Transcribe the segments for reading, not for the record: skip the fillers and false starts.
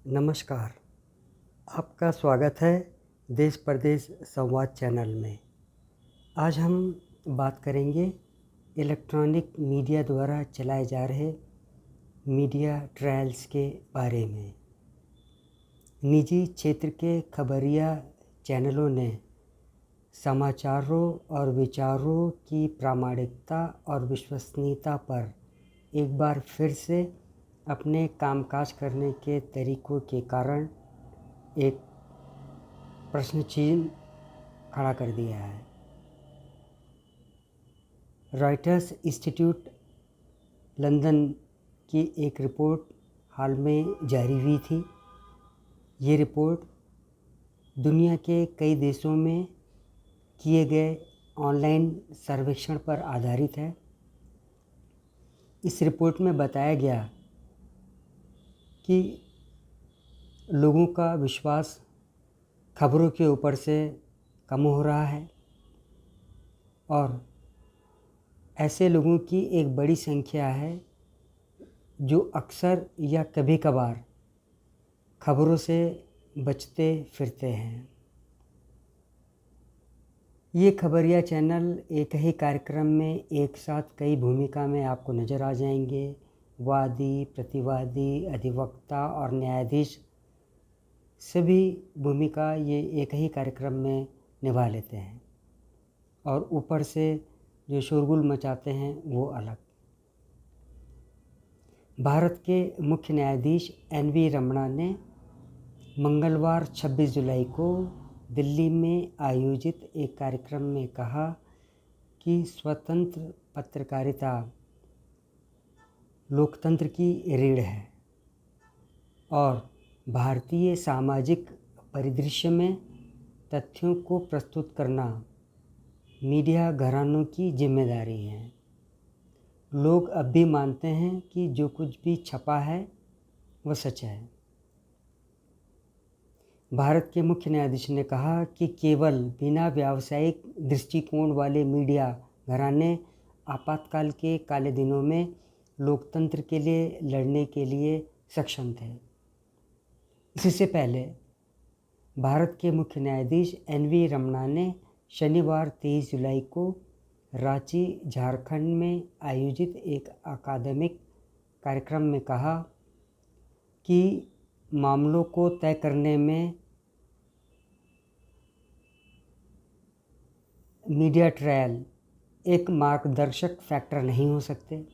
नमस्कार। आपका स्वागत है देश परदेश संवाद चैनल में। आज हम बात करेंगे इलेक्ट्रॉनिक मीडिया द्वारा चलाए जा रहे मीडिया ट्रायल्स के बारे में। निजी क्षेत्र के खबरिया चैनलों ने समाचारों और विचारों की प्रामाणिकता और विश्वसनीयता पर एक बार फिर से अपने कामकाज करने के तरीकों के कारण एक प्रश्न चिन्ह खड़ा कर दिया है। रॉयटर्स इंस्टीट्यूट लंदन की एक रिपोर्ट हाल में जारी हुई थी। ये रिपोर्ट दुनिया के कई देशों में किए गए ऑनलाइन सर्वेक्षण पर आधारित है। इस रिपोर्ट में बताया गया कि लोगों का विश्वास खबरों के ऊपर से कम हो रहा है और ऐसे लोगों की एक बड़ी संख्या है जो अक्सर या कभी कभार खबरों से बचते फिरते हैं। ये खबरिया चैनल एक ही कार्यक्रम में एक साथ कई भूमिका में आपको नज़र आ जाएंगे। वादी, प्रतिवादी, अधिवक्ता और न्यायाधीश सभी भूमिका ये एक ही कार्यक्रम में निभा लेते हैं और ऊपर से जो शोरगुल मचाते हैं वो अलग। भारत के मुख्य न्यायाधीश NV रमणा ने मंगलवार 26 जुलाई को दिल्ली में आयोजित एक कार्यक्रम में कहा कि स्वतंत्र पत्रकारिता लोकतंत्र की रीढ़ है और भारतीय सामाजिक परिदृश्य में तथ्यों को प्रस्तुत करना मीडिया घरानों की जिम्मेदारी है। लोग अब भी मानते हैं कि जो कुछ भी छपा है वह सच है। भारत के मुख्य न्यायाधीश ने कहा कि केवल बिना व्यावसायिक दृष्टिकोण वाले मीडिया घराने आपातकाल के काले दिनों में लोकतंत्र के लिए लड़ने के लिए सक्षम थे। इससे पहले भारत के मुख्य न्यायाधीश NV रमणा ने शनिवार 23 जुलाई को रांची, झारखंड में आयोजित एक अकादमिक कार्यक्रम में कहा कि मामलों को तय करने में मीडिया ट्रायल एक मार्गदर्शक फैक्टर नहीं हो सकते।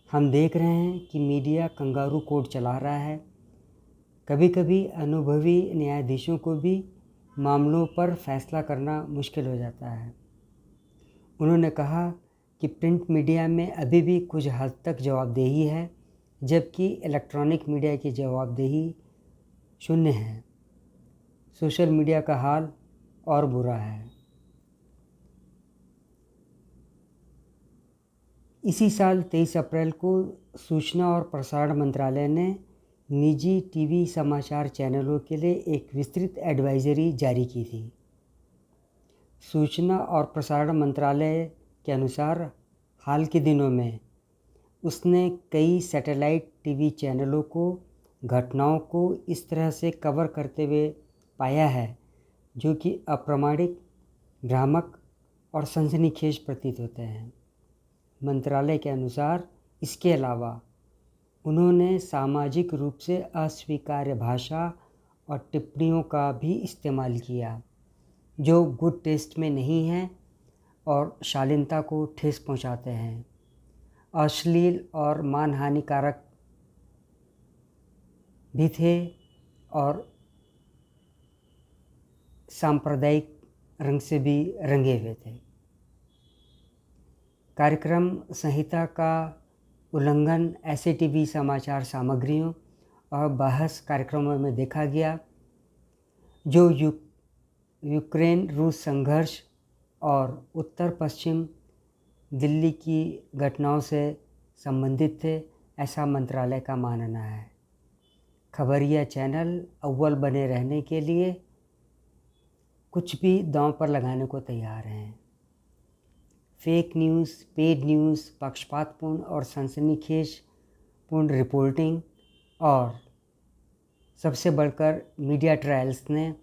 हम देख रहे हैं कि मीडिया कंगारू कोर्ट चला रहा है। कभी कभी अनुभवी न्यायाधीशों को भी मामलों पर फैसला करना मुश्किल हो जाता है। उन्होंने कहा कि प्रिंट मीडिया में अभी भी कुछ हद तक जवाबदेही है, जबकि इलेक्ट्रॉनिक मीडिया की जवाबदेही शून्य है। सोशल मीडिया का हाल और बुरा है। इसी साल 23 अप्रैल को सूचना और प्रसारण मंत्रालय ने निजी टीवी समाचार चैनलों के लिए एक विस्तृत एडवाइजरी जारी की थी। सूचना और प्रसारण मंत्रालय के अनुसार हाल के दिनों में उसने कई सैटेलाइट टीवी चैनलों को घटनाओं को इस तरह से कवर करते हुए पाया है जो कि अप्रामाणिक, भ्रामक और सनसनीखेज प्रतीत होते हैं। मंत्रालय के अनुसार इसके अलावा उन्होंने सामाजिक रूप से अस्वीकार्य भाषा और टिप्पणियों का भी इस्तेमाल किया जो गुड टेस्ट में नहीं हैं और शालीनता को ठेस पहुंचाते हैं, अश्लील और मानहानिकारक भी थे और सांप्रदायिक रंग से भी रंगे हुए थे। कार्यक्रम संहिता का उल्लंघन ऐसे टीवी समाचार सामग्रियों और बहस कार्यक्रमों में देखा गया जो यूक्रेन रूस संघर्ष और उत्तर पश्चिम दिल्ली की घटनाओं से संबंधित थे, ऐसा मंत्रालय का मानना है। खबरिया चैनल अव्वल बने रहने के लिए कुछ भी दांव पर लगाने को तैयार हैं। फेक न्यूज़, पेड न्यूज़, पक्षपातपूर्ण और सनसनीखेजपूर्ण रिपोर्टिंग और सबसे बढ़कर मीडिया ट्रायल्स ने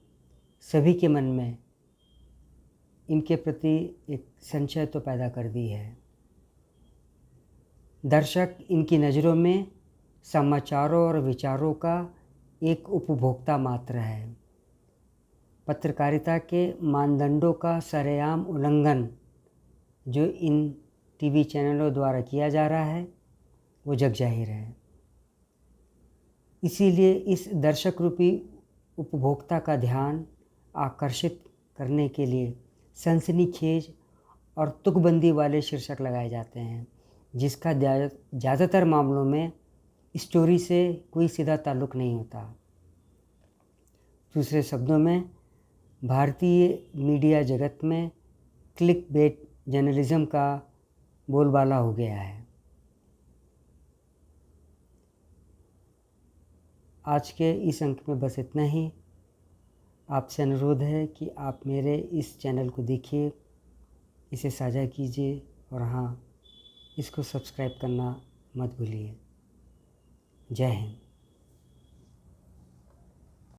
सभी के मन में इनके प्रति एक संशय तो पैदा कर दी है। दर्शक इनकी नज़रों में समाचारों और विचारों का एक उपभोक्ता मात्र है। पत्रकारिता के मानदंडों का सरेआम उल्लंघन जो इन टीवी चैनलों द्वारा किया जा रहा है वो जग जाहिर है। इसीलिए इस दर्शक रूपी उपभोक्ता का ध्यान आकर्षित करने के लिए सनसनीखेज और तुकबंदी वाले शीर्षक लगाए जाते हैं, जिसका ज़्यादातर मामलों में स्टोरी से कोई सीधा ताल्लुक़ नहीं होता। दूसरे शब्दों में, भारतीय मीडिया जगत में क्लिक बेट जर्नलिज़म का बोलबाला हो गया है। आज के इस अंक में बस इतना ही। आपसे अनुरोध है कि आप मेरे इस चैनल को देखिए, इसे साझा कीजिए और हाँ, इसको सब्सक्राइब करना मत भूलिए। जय हिंद।